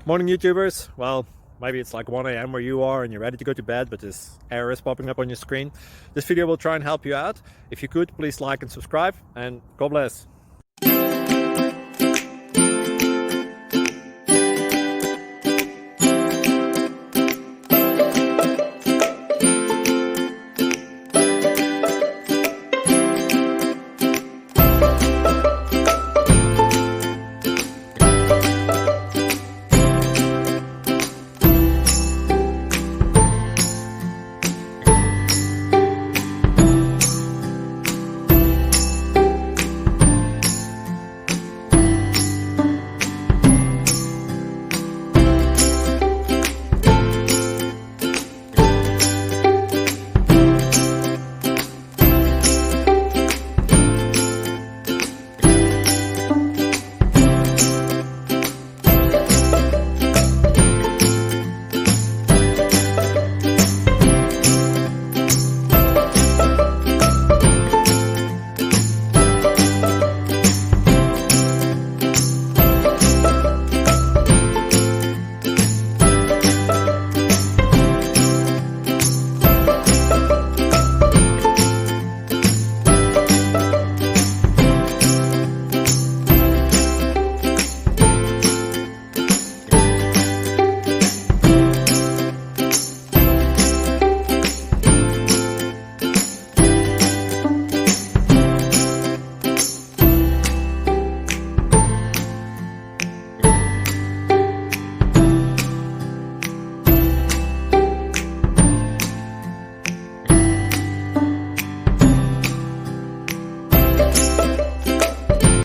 Morning YouTubers. Well, maybe it's like 1 a.m. where you are and you're ready to go to bed, but this error is popping up on your screen. This video will try and help you out. If you could, please like and subscribe, and God bless.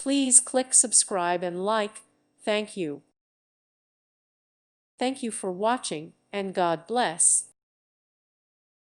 Please click subscribe and like. Thank you. Thank you for watching, and God bless.